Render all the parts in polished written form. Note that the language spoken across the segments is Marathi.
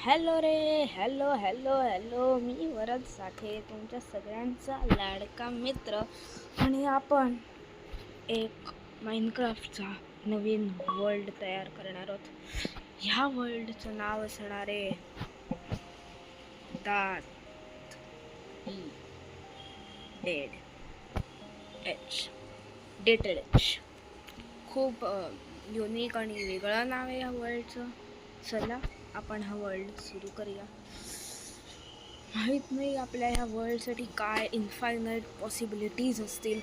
हॅलो रे. Hello hello hello. मी वरद साठे, तुमच्या सगळ्यांचा लाडका मित्र. आणि आपण एक माइनक्राफ्टचा नवीन वर्ल्ड तयार करणार आहोत. ह्या वर्ल्डचं नाव असणार आहे दात डेड एच डेटेड एच. खूप युनिक आणि वेगळं नाव आहे ह्या वर्ल्डचं. चला आपण हा वर्ल्ड सुरू करूया. माहीत नाही आपल्या ह्या वर्ल्डसाठी काय इन्फायनाईट पॉसिबिलिटीज असतील.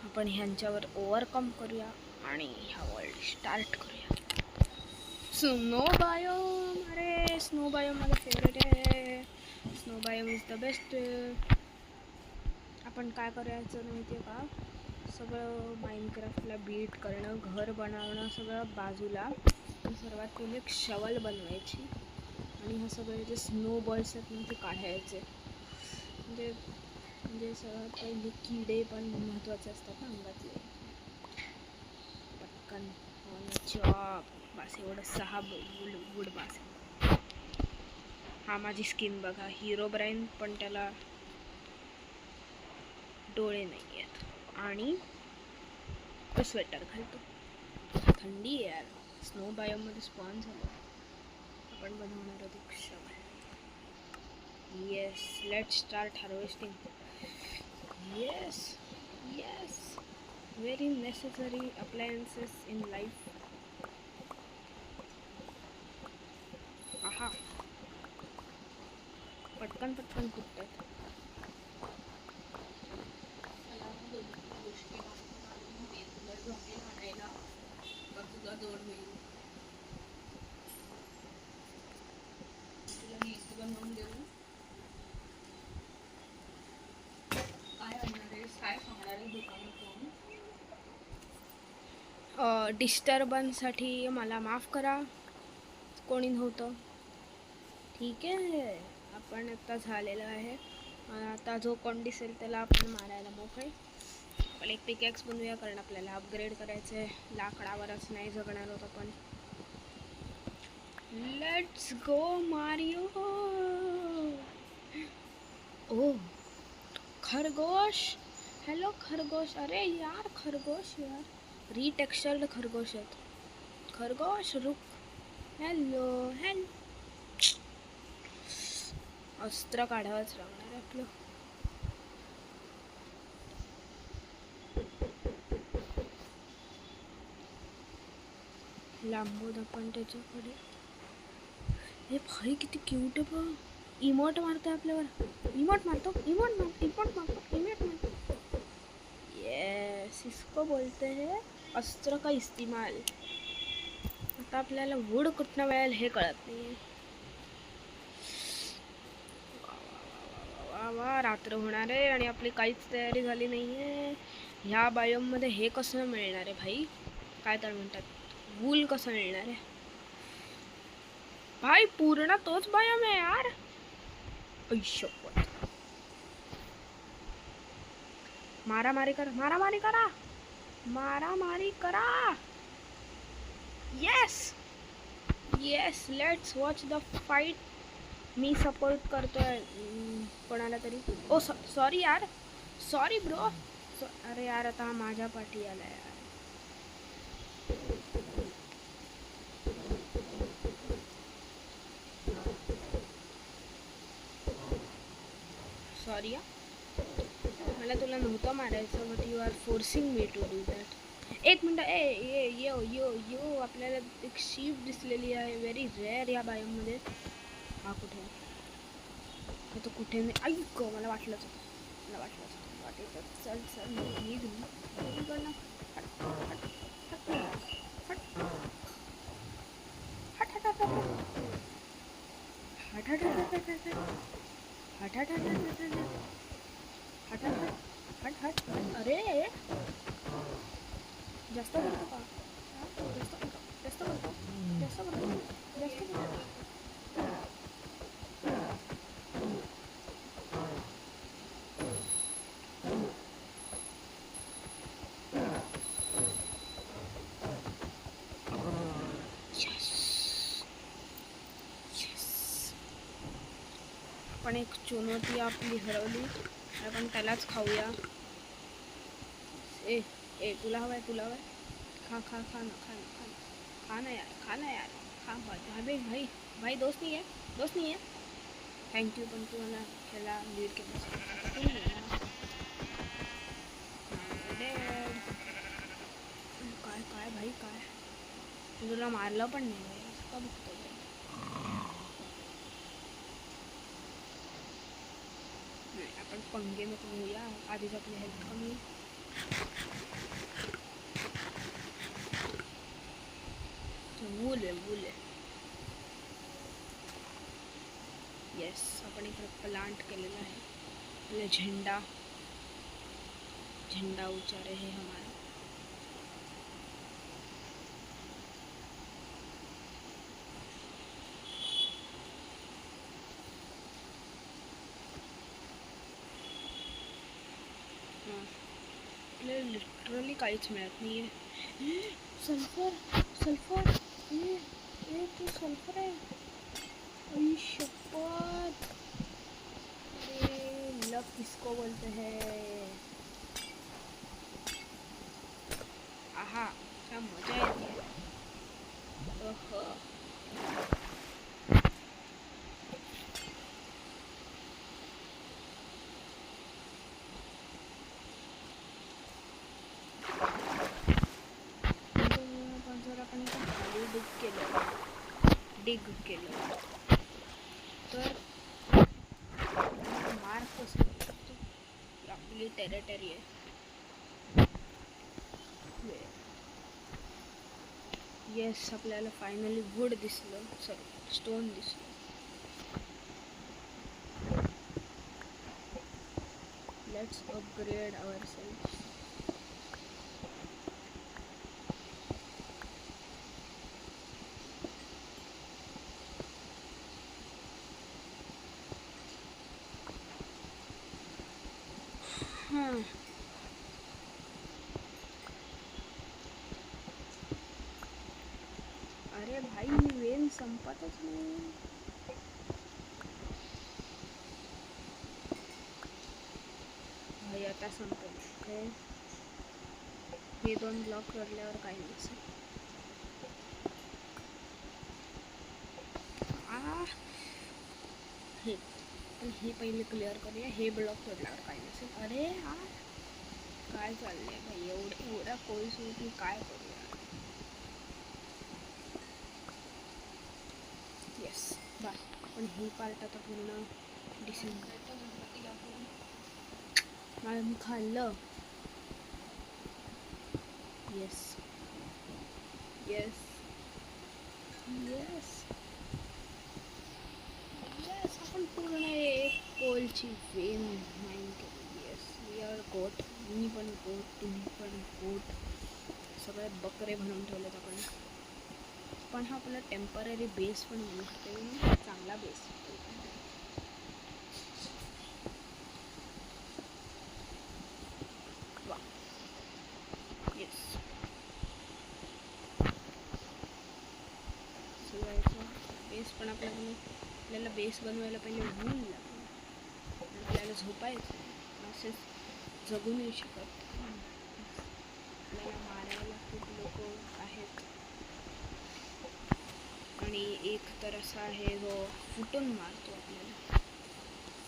आपण ह्यांच्यावर ओव्हरकम करूया आणि ह्या वर्ल्ड स्टार्ट करूया. Snow biome. अरे स्नो बायोम माझा फेवरेट आहे. Snow biome is the best. आपण काय करायचं माहिती आहे का, सगळं माइनक्राफ्टला बीट करणं, घर बनवणं सगळं बाजूला. सर्वात पहिले एक शवल बनवायची आणि ह्या सगळे जे स्नो बॉल्स आहेत ना ते काढायचे. म्हणजे सर्वात पहिले किडे पण महत्त्वाचे असतात ना अंगातले. पटकन चॉप. बस एवढं 6 वूड बस. हा माझी स्किन बघा, हिरो ब्राईन, पण त्याला डोळे नाही आहेत आणि तो स्वेटर घालतो. थंडी आहे यार. स्नो बायोमध्ये स्पॉन झालं. आपण बनवणार आहोत एक shovel. Yes, let's start harvesting. Yes yes, very necessary appliances in life. आहा, पटकन पटकन फुटतात. डिस्टर्बन्ससाठी मला माफ करा, कोणी नव्हतं. ठीक आहे, आपण आता झालेलं आहे. आता जो कोण दिसेल त्याला आपण मारायला मोकळे. आपण एक पिकॅक्स बनवूया, कारण आपल्याला अपग्रेड करायचं आहे. लाकडावरच नाही जगणार होत आपण. Let's go Mario. ओ खरगोश. हॅलो खरगोश. अरे यार खरगोश यार, रीटेक्स्चर्ड खरगोश आहेत. खरगोश रुक. Hello hello. अस्त्र काढावंच लागणार आहे आपलं. लांबून आपण त्याच्याकडे. हे भाई किती क्यूट आहे बघ. इमोट मारतो आपल्यावर. इमोट मारतो. यस, इसको बोलते हैं अस्त्र का इस्तेमाल. आता आपल्याला वूड कुठनं मिळेल हे कळत नाही. वा, रात्र होणार आहे आणि आपली काहीच तयारी झाली नाहीये. ह्या बायोममध्ये हे कसं मिळणार आहे भाई? काय तर म्हणतात, वूल कसं मिळणार आहे भाई? पूर्ण तोच बायोम आहे यार. ऐशपथ. मारामारी करा, मारामारी करा, मारामारी करा. Yes yes, let's watch the fight. Me support करतोय कोणाला तरी. ओ सॉरी यार, सॉरी ब्रो. अरे यार, आता माझ्या पाठी आला यार. सॉरी या, मला तुला नव्हतं मारायचं, but you are forcing me to do that. एक मिनटं. ए यो यो यो, आपल्याला एक शीप दिसलेली आहे, व्हेरी रेअर या बायोमध्ये. हा कुठे आहे? तो कुठे नाही. ऐक, मला वाटलंच होतं. चल चल निघ ना. हट. अरे जास्त करतो का? जास्त करतो. आपण एक चुनौती आपली हरवली, आपण त्यालाच खाऊया. ए ए तुला हवाय, तुला हवाय? खा खा खा ना, खा ना, खा ना, खा ना यार, खा ना यार, खा. भाई भाई भाई दोस्त नाही आहे, दोस्त नाही आहे. थँक्यू, पण तू मला ह्याला लीड केलं. आता तू नाही आहे ना. काय काय भाई काय, तुला मारलं पण नाही भाई, असं का बघतो भाई? नाही, आपण पंगे नको घेऊया, आधीच आपली हेल्थ कमी. वूल आहे. येस, आपण इकडे प्लांट केलेला आहे. आपला झंडा ऊंचा रहे हमारा. आपल्याला लिटरली काहीच मिळत नाही आहे. सल्फर ये तो सल्फर आहे. आई शपथ, अरे लव किसको बोलते हैं? आहा, क्या मजा येते है. ओहो, जर आपण खाली डिग केलं तर मार्क कसं आपली टेरिटरी आहे. येस, आपल्याला फायनली वूड दिसलं, सॉरी स्टोन दिसलं. Let's upgrade ourself. अरे भाई, वेन संपतच नाही. भाई आता संपत काय? हे 2 ब्लॉक करल्यावर काही नसेल. हे पहिले क्लिअर करूया. हे ब्लॉक तोडल्यावर काही नसेल. अरे यार, काय चाललंय भाई, एवढ्या कोळीसोबत काय करूया? येस, बस. पण ही पार्ट आता पूर्ण डिसेंबर मला मी खाल्लं. येस येस येस येस, आपण पूर्ण एक कोलची वेन माइंड केली. येस, वी आर गोट. मी पण गोट, तुम्ही पण गोट. सगळे बकरे बनवून ठेवलेत आपण. पण हा आपला टेम्पररी बेस पण बनवू शकतो, चांगला बेस. वा, येस. बेस पण आपल्याला बेस बनवायला पहिले वूल लागेल. आपल्याला झोपायचं, असेच जगू नाही शकत. आपल्याला मारायला खूप लोक आहेत, आणि एक तर असा आहे जो फुटून मारतो आपल्याला.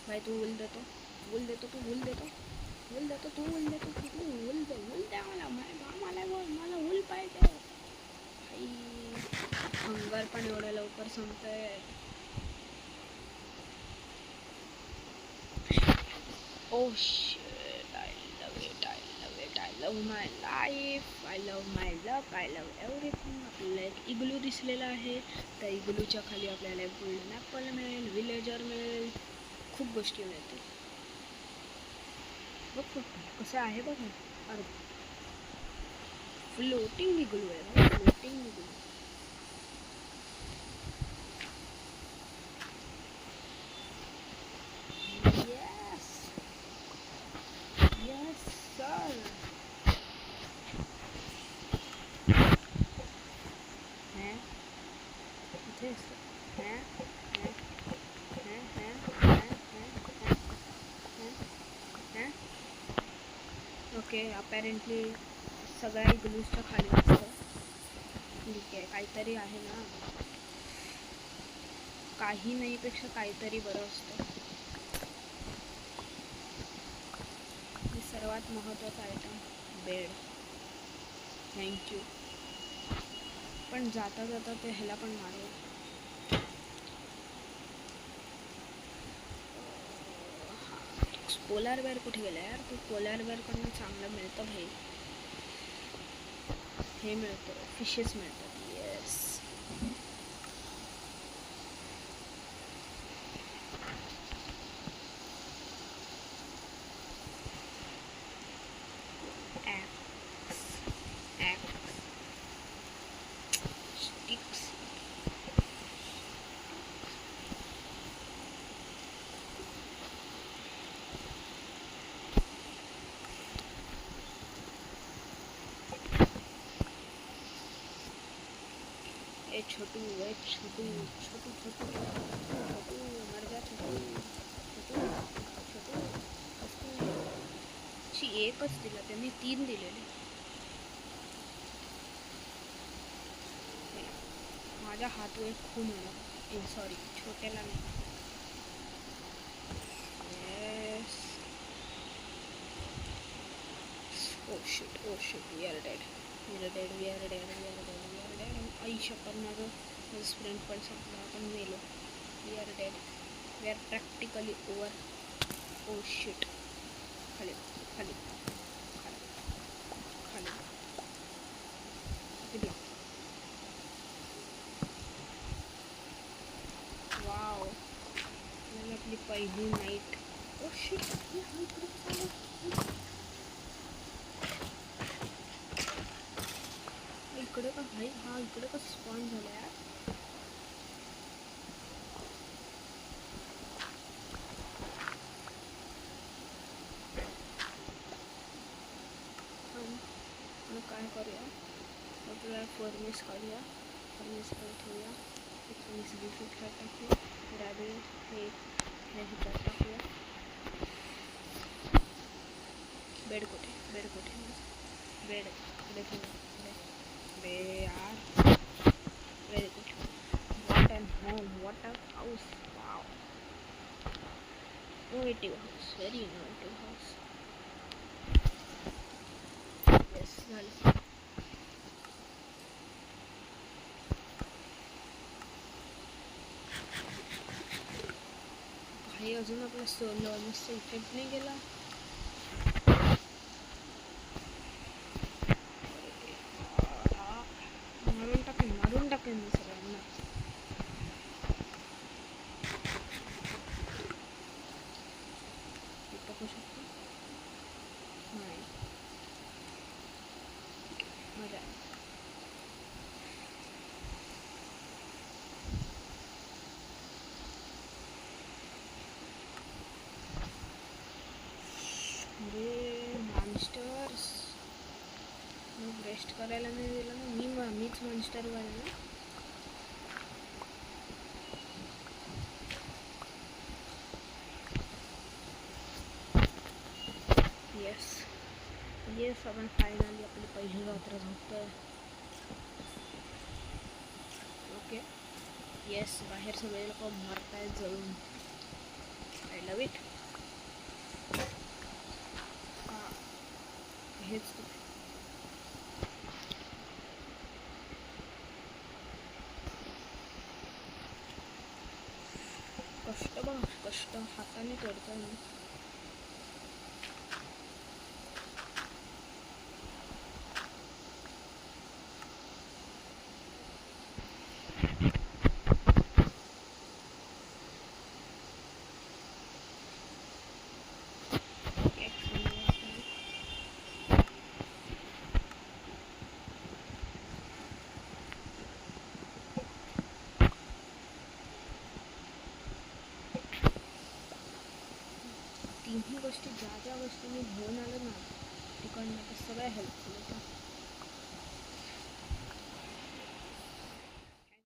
भाई तू वूल देतो, तू वूल देतो, तू वूल देतो, तू वूल द्या मला वूल पाहिजे. भाई हंगर पण एवढ्या लवकर संपतंय. Oh shit, I love my life, I love my luck, I love everything. आपल्याला एक इग्लू दिसलेला आहे. त्या इग्लूच्या खाली आपल्याला एक गोल्डन ॲपल मिळेल, विलेजर मिळेल, खूप गोष्टी मिळतील. बघ कसं आहे बघ. अरे फ्लोटिंग इग्लू आहे, फ्लोटिंग इग्लू. Yes sir. हैं इथे हैं हैं हैं हैं हैं हैं ओके अपॅरेंटली सगळ्या इग्लूजच्या खाली असतं. ठीक आहे, काहीतरी आहे ना, काही नाहीपेक्षा काहीतरी बरं असतं. हे सर्वात महत्त्वाचं आयटम बेड. थँक्यू. पण जाता जाता ते ह्याला पण मारेल. पोलार बेअर कुठे गेला यार? तू पोलार बेअरकडनं चांगलं मिळतं भाई. हे मिळतं, फिशेस मिळतात. येस. स्टिक्स. ए छोटू, ए छोटू, छोटू छोटू छोटू, मर जा छोटू, छोटू छोटू. ची एकच दिला त्यांनी, 3 दिलेले. माझ्या हातवर एक खून आला. सॉरी, छोट्याला नाही. Yes. Oh shit, oh shit, we are dead, we are dead, we are dead, we are dead, we are dead. आई शपथ, माझं स्प्रिंट पण संपला, आपण मेलो. We are dead, we are practically over. Oh shit. खाली खाली खाली खाली दिला. वाव, आपली पहिली नाईट. ओ शिट, इकडे का भाई? हा इकडे का स्पॉन झाला यार? मग काय करूया, आपल्याला फर्नेस काढूया. फर्नेस काय ठेवूया, बिस्किट टाकूया. रॅबिट हे ह्याच्यात टाकूया. बेड कुठे? बेड कुठे? बेड कुठे ठेवूया? बे यार, very good. What an home, what a house, wow. Innovative house, very innovative house. Yes, झालं. भाई अजून आपला सोलरचा इफेक्ट नाही गेला. मारून टाकेन मी सगळ्यांना. टाकू शकतो नाही, मजा. अरे मॉन्स्टर्स, मग रेस्ट करायला नाही दिलं ना. मीच मॉन्स्टर वर आहे ना. येस येस, आपण फायनली आपली पहिली रात्र झोपतोय. ओके. येस, बाहेर सगळे लोक मरतायत जळून. I love it. हेच कष्ट बघ, कष्ट हाताने तोडतोय मी. तिन्ही गोष्टी, ज्या गोष्टी मी घेऊन आलो ना तिकडनं, त्या सगळ्या हेल्पफुल होत्या.